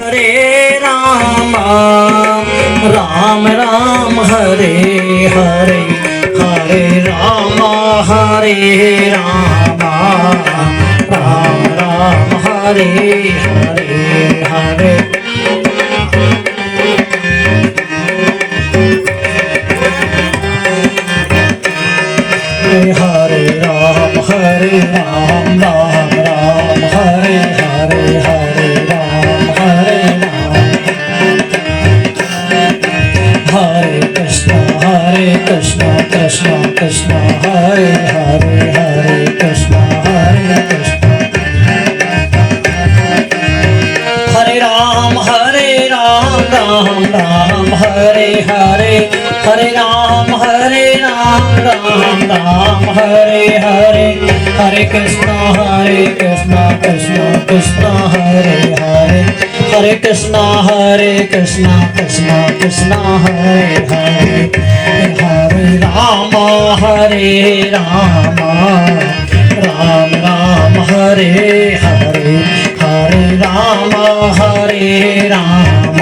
हरे राम, राम राम हरे हरे, हरे राम हरे राम, राम राम हरे हरे हरे। हरे राम राम राम हरे हरे, हरे राम हरे कृष्ण कृष्ण कृष्ण हरे हरे, हरे कृष्ण कृष्ण। हरे राम राम राम हरे हरे, हरे राम राम राम हरे हरे, हरे कृष्ण कृष्ण कृष्ण हरे हरे, हरे कृष्ण कृष्ण कृष्ण हरे हरे, हरे राम राम राम हरे हरे, हरे राम राम।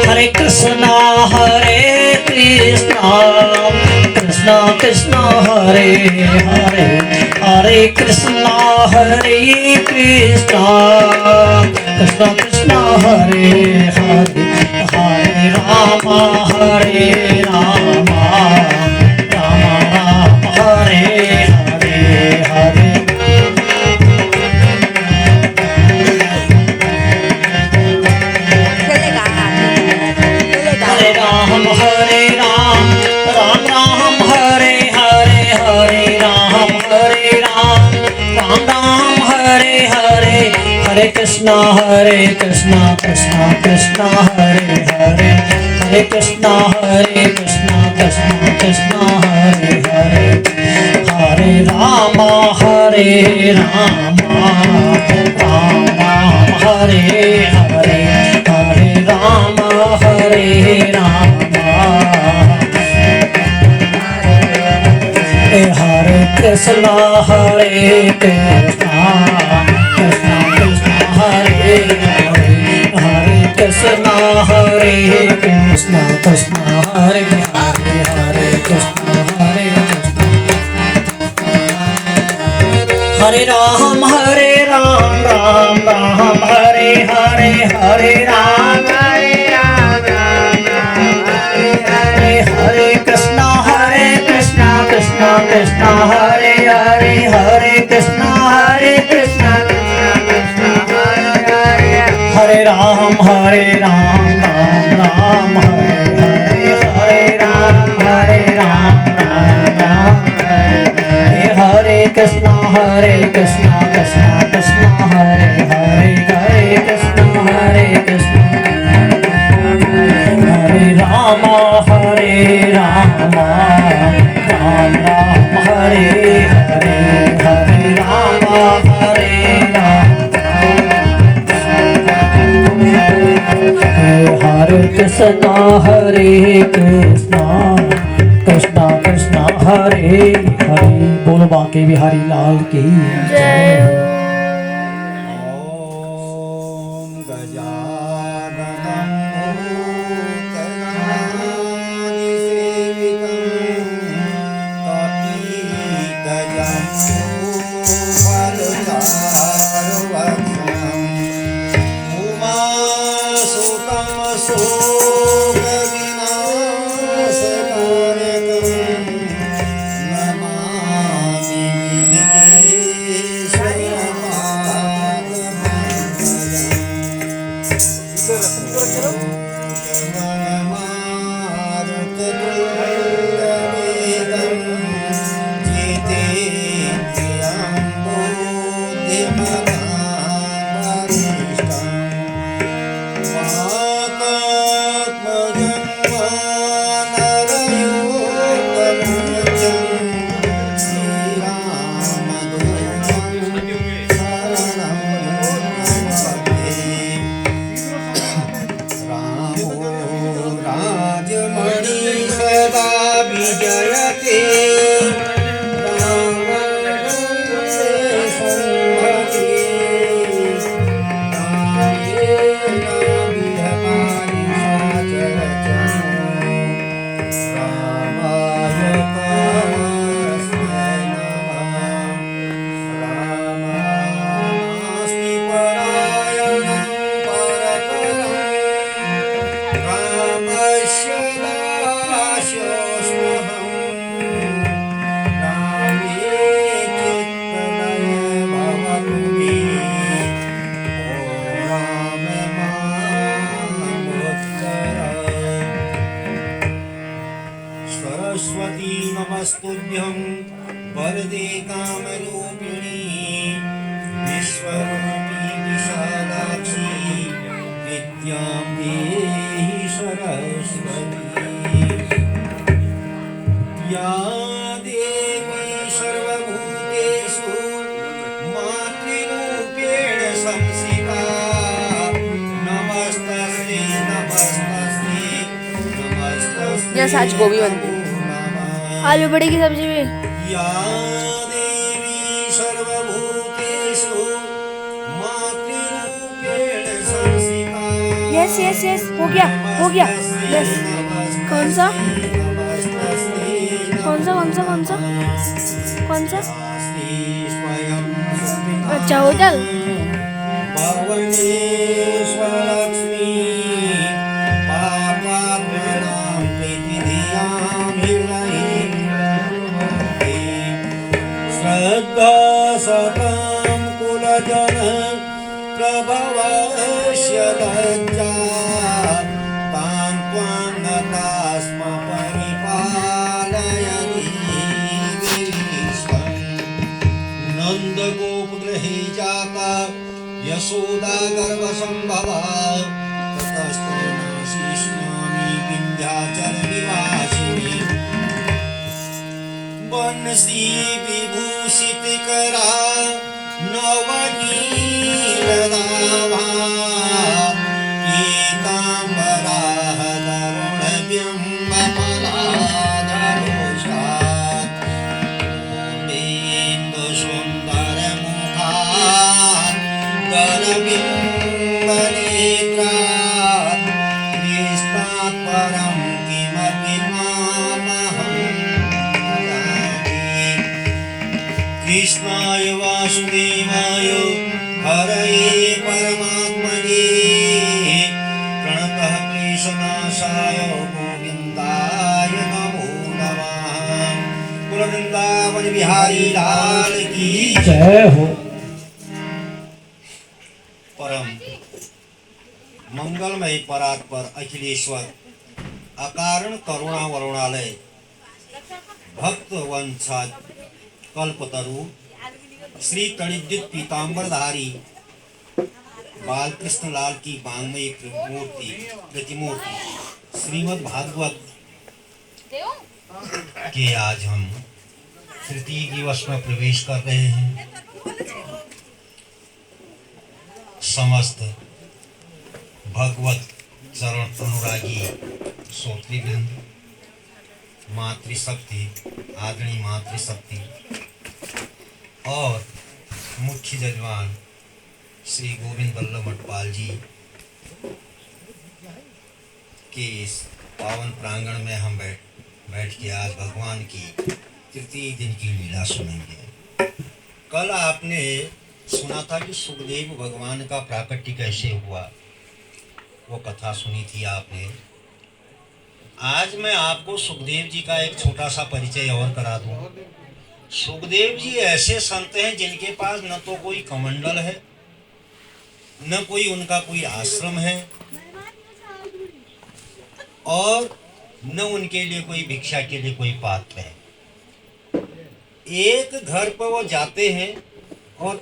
हरे कृष्ण कृष्ण कृष्ण हरे हरे, हरे कृष्ण कृष्ण कृष्ण हरे हरे, हरे राम राम राम हरे हरे हरे। हरे राम राम राम हरे हरे, हरे राम राम हरे हरे, हरे कृष्ण कृष्ण कृष्ण हरे हरे, हरे कृष्ण कृष्ण कृष्ण हरे हरे, हरे राम राम राम हरे हरे, हरे राम राम। हरे कृष्ण कृष्ण कृष्ण हरे हरे, हरे कृष्ण कृष्ण कृष्ण हरे हरे, हरे कृष्ण कृष्ण। हरे राम राम हरे हरे, हरे राम हरे कृष्ण कृष्ण कृष्ण हरे हरे, हरे कृष्ण हरे राम राम हरे हरे, हरे राम राम हरे कृष्ण कृष्ण कृष्ण हरे हरे, हरे कृष्ण हरे राम राम हरे हरे, हरे राम हरे कृष्ण कृष्ण कृष्ण हरे हरे। बोलो बांके बिहारी लाल की जय। नमामि विघ्नेश्वरम्। यस आज गोभी बनती है। आलू बड़ी की सब्जी भी। या देवी सर्वभूतेषु मातृरूपेण संस्थिता। यस यस यस हो गया यस। कौन सा कौन सा कौन सा कौन सा कौन सा? अच्छा होटल। भुवनेश्वरलक्ष्मी पापात्मनां प्रीतिधियां हृदये श्रद्धा सतां कुलजन प्रभवस्य लज्जा तां त्वां नता स्म परिपालयति विश्वम्। नन्दगोपगृहे जाता यशोदा गर्भसम्भवा ततस्तो नाशिष्यामि विन्ध्याचल निवासिनी। वंशी विभूषितकरा नवनीलनाभा पीताम्बराः तरुणबिम्बफलाधरोषात् बिन्दुसुन्दरमुखात् करबिम्बनेत्रात् कृष्णात् परं किमपि मामहं जाने। कृष्णाय वासुदेवाय हरये परमात्मने प्रणतः क्लेशनाशाय गोविन्दाय नमो नमः। कुल वृंदावन बिहारी लाल की जय हो। परम मंगलमय परात्पर अखिलेश्वर अकारण करुणा वरुणालय भक्त वंशा कल्पतरु श्री तड़िद्युत पीताम्बरधारी बालकृष्ण लाल की वांग्मयी प्रतिमूर्ति श्रीमद् भागवत के आज हम तृतीय दिवस में प्रवेश कर रहे हैं। समस्त भगवत चरण अनुरागी श्रोतृवृंद, मातृशक्ति, आदरणीय मातृशक्ति और मुख्य जजमान श्री गोविंद वल्लभ मठपाल जी के इस पावन प्रांगण में हम बैठ के आज भगवान की तृतीय दिन की लीला सुनेंगे। कल आपने सुना था कि सुखदेव भगवान का प्राकट्य कैसे हुआ, वो कथा सुनी थी आपने। आज मैं आपको सुखदेव जी का एक छोटा सा परिचय और करा दूं। सुखदेव जी ऐसे संत हैं जिनके पास न तो कोई कमंडल है, न कोई उनका कोई आश्रम है, और न उनके लिए कोई भिक्षा के लिए कोई पात्र है। एक घर पर वो जाते हैं और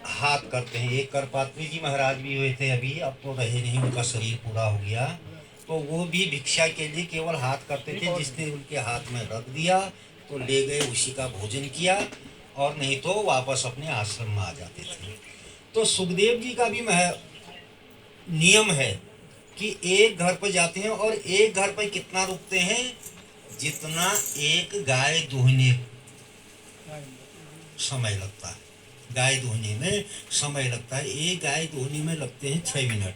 हाथ करते हैं। एक करपात्री जी महाराज भी हुए थे अभी, अब तो रहे नहीं, उनका शरीर पूरा हो गया, तो वो भी भिक्षा के लिए केवल हाथ करते थे। जिसने उनके हाथ में रख दिया तो ले गए, उसी का भोजन किया, और नहीं तो वापस अपने आश्रम में आ जाते थे। तो सुखदेव जी का भी नियम है कि एक घर पर जाते हैं और एक घर पर कितना रुकते हैं, जितना एक गाय दूहने समय लगता है। गाय दूहने में समय लगता है, एक गाय दूहने में लगते हैं 6 मिनट।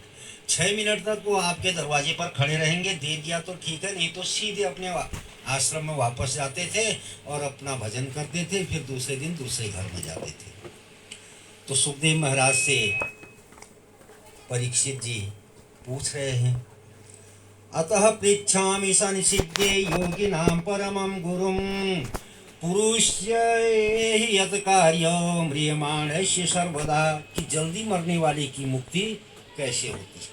6 मिनट तक वो आपके दरवाजे पर खड़े रहेंगे। दे दिया तो ठीक है, नहीं तो सीधे अपने आश्रम में वापस जाते थे और अपना भजन करते थे, फिर दूसरे दिन दूसरे घर में जाते थे। तो सुखदेव महाराज से परीक्षित जी पूछ रहे हैं, अतः पृच्छामि संसिद्धे योगिनां परमं गुरुं पुरुष्य यत् कार्यं म्रियमाणस्य सर्वदा, कि जल्दी मरने वाले की मुक्ति कैसे होती है।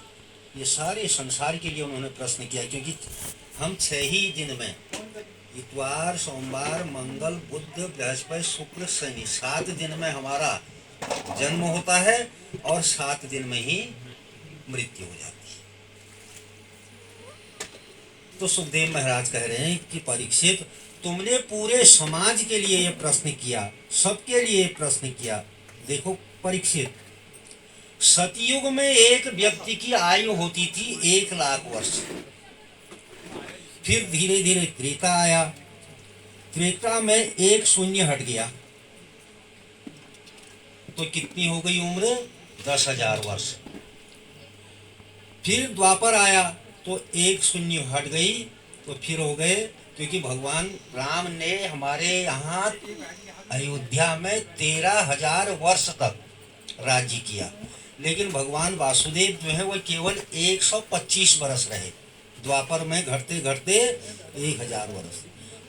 ये सारे संसार के लिए उन्होंने प्रश्न किया, क्योंकि हम 6 ही दिन में, इतवार, सोमवार, मंगल, बुध, बृहस्पति, शुक्र, शनि, 7 दिन में हमारा जन्म होता है और 7 दिन में ही मृत्यु हो जाती है। तो सुखदेव महाराज कह रहे हैं कि परीक्षित, तुमने पूरे समाज के लिए ये प्रश्न किया, सबके लिए प्रश्न किया। देखो परीक्षित, सतयुग में एक व्यक्ति की आयु होती थी 1 लाख वर्ष। फिर धीरे धीरे त्रेता आया, त्रेता में एक शून्य हट गया तो कितनी हो गई उम्र? 10,000 वर्ष। फिर द्वापर आया तो एक शून्य हट गई तो फिर हो गए, क्योंकि भगवान राम ने हमारे यहाँ अयोध्या में 13,000 वर्ष तक राज्य किया, लेकिन भगवान वासुदेव जो है वो केवल 125 वर्ष रहे। द्वापर में घटते घटते 1,000 वर्ष।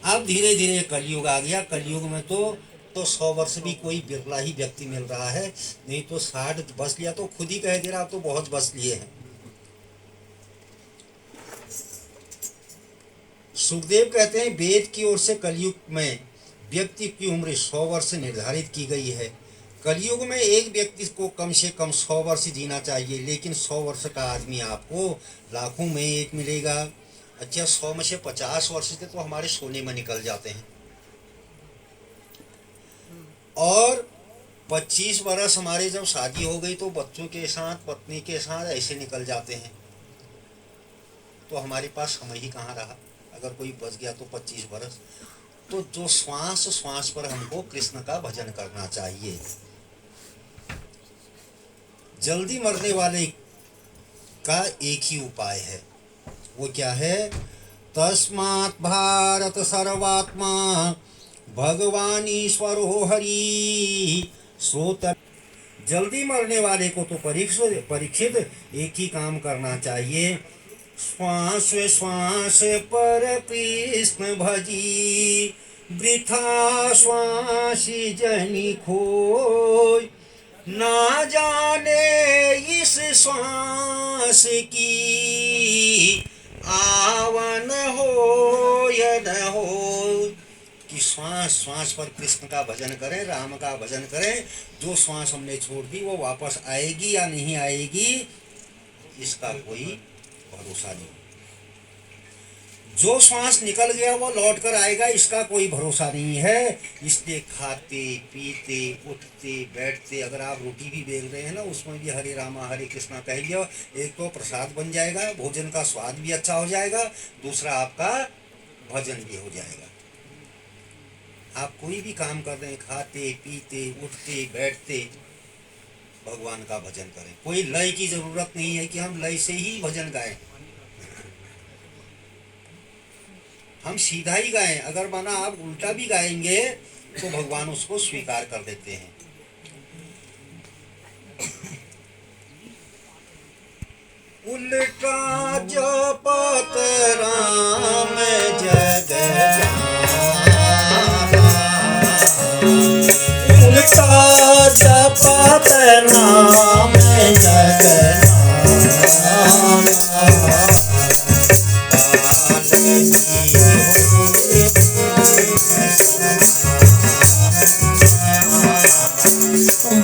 अब धीरे धीरे कलयुग आ गया। कलयुग में तो 100 वर्ष भी कोई बिरला ही व्यक्ति मिल रहा है, नहीं तो 60 बस लिया तो खुद ही कह दे रहा तो बहुत बस लिए हैं। सुखदेव कहते हैं वेद की ओर से कलयुग में व्यक्ति की उम्र 100 वर्ष निर्धारित की गई है। कलयुग में एक व्यक्ति को कम से कम 100 वर्ष जीना चाहिए, लेकिन 100 वर्ष का आदमी आपको लाखों में एक मिलेगा। अच्छा, 100 में से 50 वर्ष से तो हमारे सोने में निकल जाते हैं, और 25 वर्ष हमारे जब शादी हो गई तो बच्चों के साथ, पत्नी के साथ ऐसे निकल जाते हैं, तो हमारे पास समय ही कहाँ रहा। अगर कोई बच गया तो 25 वर्ष। तो जो श्वास श्वास पर हमको कृष्ण का भजन करना चाहिए। जल्दी मरने वाले का एक ही उपाय है, वो क्या है? तस्मात् भारत सर्वात्मा भगवान ईश्वरो हरि श्रोत। जल्दी मरने वाले को तो परीक्षित एक ही काम करना चाहिए, श्वास श्वास पर कृष्ण भजी, वृथा श्वास जनि खोय, ना जाने इस श्वास की आवन हो या न हो। कि श्वास श्वास पर कृष्ण का भजन करें, राम का भजन करें। जो श्वास हमने छोड़ दी वो वापस आएगी या नहीं आएगी, इसका कोई भरोसा नहीं। जो श्वास निकल गया वो लौट कर आएगा, इसका कोई भरोसा नहीं है। इसलिए खाते पीते उठते बैठते, अगर आप रोटी भी बेल रहे हैं ना, उसमें भी हरे रामा हरे कृष्णा कह लिया। एक तो प्रसाद बन जाएगा, भोजन का स्वाद भी अच्छा हो जाएगा, दूसरा आपका भजन भी हो जाएगा। आप कोई भी काम कर रहे हैं, खाते पीते उठते बैठते, भगवान का भजन करें। कोई लय की जरूरत नहीं है कि हम लय से ही भजन गाएं, हम सीधा ही गाएं। अगर माना आप उल्टा भी गाएंगे तो भगवान उसको स्वीकार कर देते हैं। उल्टा जपत राम जग उल्टा जपत नाम जग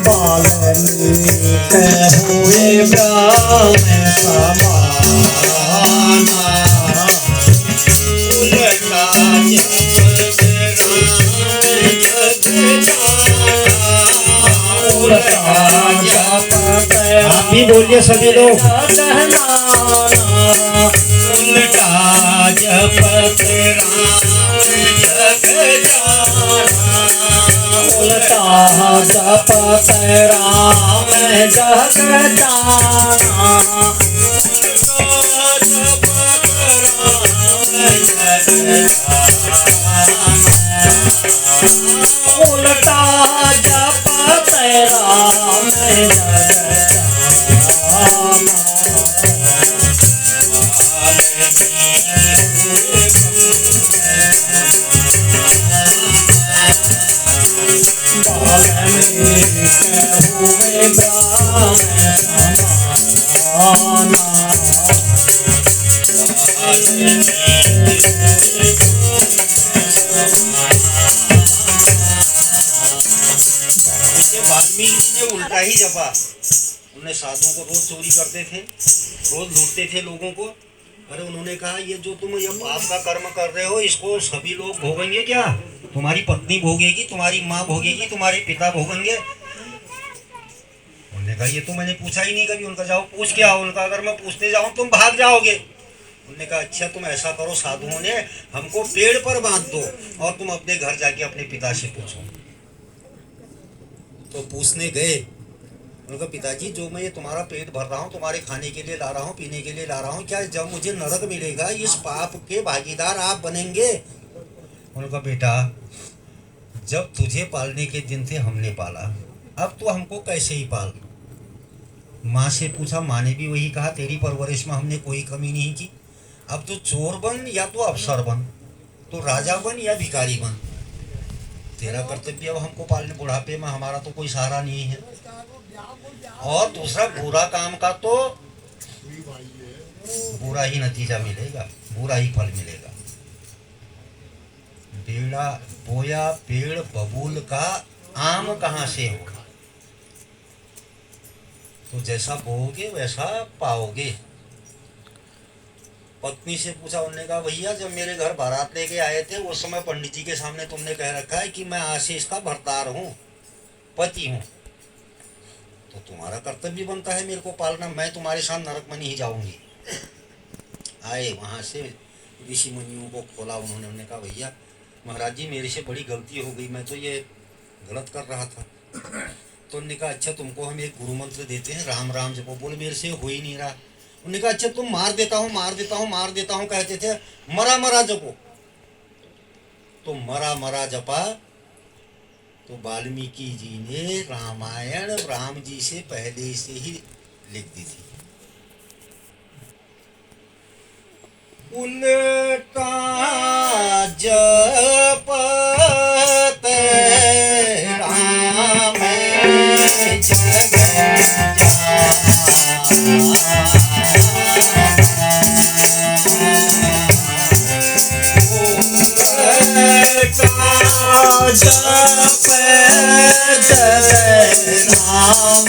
बाल्मीक हुए ब्रह्म समाना, उल्टा जपत आप भी बोलिए सभी लोग। उल्टा जपत उल्टा जपत राम जग जाना, उल्टा जपत राम जग जाना। हुए ब्रह्म समाना, वाल्मीकि जी ने उल्टा ही जपा। उन्हें साधुओं को रोज चोरी करते थे, रोज लूटते थे लोगों को। अरे उन्होंने कहा ये जो तुम ये पाप का कर्म कर रहे हो, इसको सभी लोग भोगेंगे क्या? तुम्हारी पत्नी भोगेगी, तुम्हारी माँ भोगेगी, तुम्हारे पिता भोगेंगे। उन्होंने कहा ये तो मैंने पूछा ही नहीं कभी। उनका जाओ पूछ के आओ उनका, अगर मैं पूछते जाऊं तुम भाग जाओगे। उन्होंने कहा अच्छा तुम ऐसा करो, साधुओं ने हमको पेड़ पर बांध दो और तुम अपने घर जाके अपने पिता से पूछो। तो पूछने गए, उन्होंने कहा पिताजी जो मैं ये तुम्हारा पेट भर रहा हूँ, तुम्हारे खाने के लिए ला रहा हूँ, पीने के लिए ला रहा हूँ, क्या जब मुझे नरक मिलेगा इस पाप के भागीदार आप बनेंगे? उन्होंने कहा बेटा जब तुझे पालने के दिन थे हमने पाला, अब तो हमको कैसे ही पाल। माँ से पूछा, माँ ने भी वही कहा, तेरी परवरिश में हमने कोई कमी नहीं की। अब तो चोर बन या तो अफसर बन, तो राजा बन या भिखारी बन, तेरा कर्तव्य अब हमको पालने। बुढ़ापे में हमारा तो कोई सहारा नहीं है। और दूसरा बुरा काम का तो बुरा ही नतीजा मिलेगा, बुरा ही फल मिलेगा। बेड़ा बोया पेड़ बबूल का आम कहाँ से होगा? तो जैसा बोओगे वैसा पाओगे। पत्नी से पूछा, उन्होंने कहा भैया जब मेरे घर बारात लेके आए थे उस समय पंडित जी के सामने तुमने कह रखा है कि मैं आशीष का भरतार हूँ, पति हूँ, तो तुम्हारा कर्तव्य बनता है मेरे को पालना, मैं तुम्हारे साथ नरक में नहीं जाऊंगी। आए वहां से ऋषि मुनियों को खोला उन्होंने कहा भैया महाराज जी मेरे से बड़ी गलती हो गई, मैं तो ये गलत कर रहा था। तो उन्होंने कहा अच्छा तुमको हम एक गुरु मंत्र देते हैं, राम राम जपो। बोले मेरे से हो ही नहीं रहा। उन्होंने कहा अच्छा तुम मार देता हूँ मार देता हूँ मार देता हूँ कहते थे, मरा मरा जपो। तो मरा मरा जपा तो वाल्मीकि जी ने रामायण राम जी से पहले से ही लिख दी थी। उल्टा जपते राम जग जप जग नाम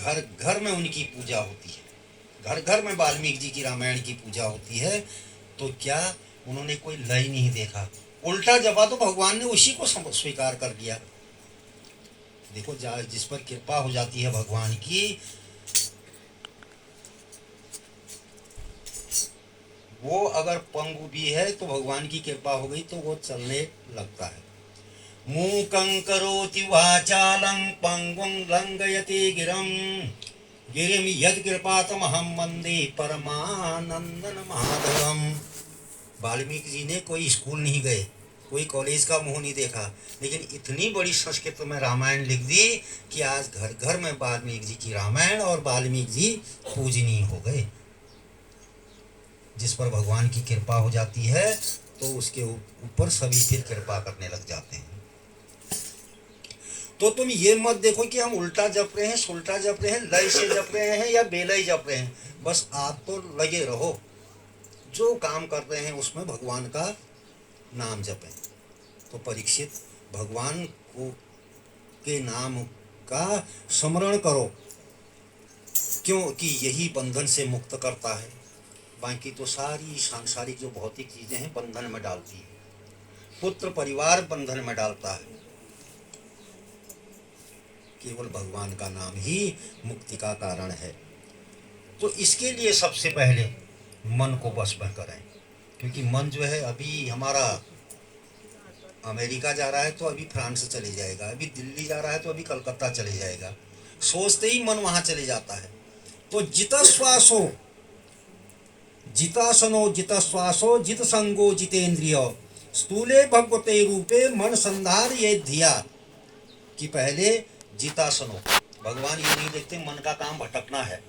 घर घर में उनकी पूजा होती है, घर घर में वाल्मीकि जी की रामायण की पूजा होती है। तो क्या उन्होंने कोई लय नहीं देखा, उल्टा जपा तो भगवान ने उसी को स्वीकार कर लिया। देखो जिस पर कृपा हो जाती है भगवान की, वो अगर पंगु भी है तो भगवान की कृपा हो गई तो वो चलने लगता है। मूकं करोति वाचालं पंगुं लंघयति गिरं गिरिं यत्कृपातमहं वन्दे परमानंदन माधवम। वाल्मीकि जी ने कोई स्कूल नहीं गए, कोई कॉलेज का मुंह नहीं देखा, लेकिन इतनी बड़ी संस्कृत में रामायण लिख दी कि आज घर घर में वाल्मीकि जी की रामायण और वाल्मीकि जी पूजनीय हो गए। जिस पर भगवान की कृपा हो जाती है तो उसके ऊपर सभी फिर कृपा करने लग जाते हैं। तो तुम ये मत देखो कि हम उल्टा जप रहे हैं, सुल्टा जप रहे हैं, लय से जप रहे हैं या बेलय जप रहे हैं। बस आप तो लगे रहो, जो काम कर रहे हैं उसमें भगवान का नाम जपें। तो परीक्षित भगवान को के नाम का स्मरण करो, क्योंकि यही बंधन से मुक्त करता है। बाकी तो सारी सांसारिक जो भौतिक चीजें हैं बंधन में डालती है, पुत्र परिवार बंधन में डालता है। केवल भगवान का नाम ही मुक्ति का कारण है। तो इसके लिए सबसे पहले मन को वश में करें, क्योंकि मन जो है अभी हमारा अमेरिका जा रहा है तो अभी फ्रांस चले जाएगा, अभी दिल्ली जा रहा है तो अभी कलकत्ता चले जाएगा, सोचते ही मन वहां चले जाता है। तो जितना श्वास हो जितासनो जित श्वासो जित संगो जितेंद्रिय स्थूले भगवते रूपे मन संधार ये धिया। कि पहले जितासनो, भगवान ये नहीं देखते मन का काम भटकना है,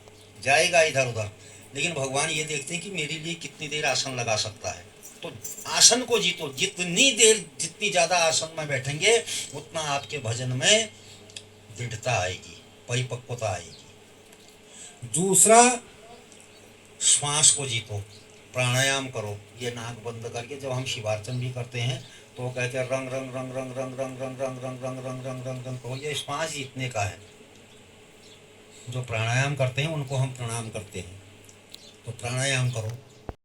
जाएगा इधर उधर, लेकिन भगवान ये देखते हैं कि मेरे लिए कितनी देर आसन लगा सकता है। तो आसन को जीतो, जितनी देर जितनी ज्यादा आसन में बैठेंगे उतना आपके भजन में दृढ़ता आएगी, परिपक्वता आएगी। दूसरा, श्वास को जीतो, प्राणायाम करो। ये नाक बंद करके जब हम शिवार्चन भी करते हैं तो वो कहते हैं रंग रंग रंग रंग रंग रंग रंग रंग रंग रंग रंग रंग रंग रंग, तो ये श्वास जीतने का है। जो प्राणायाम करते हैं उनको हम प्रणाम करते हैं। तो प्राणायाम करो,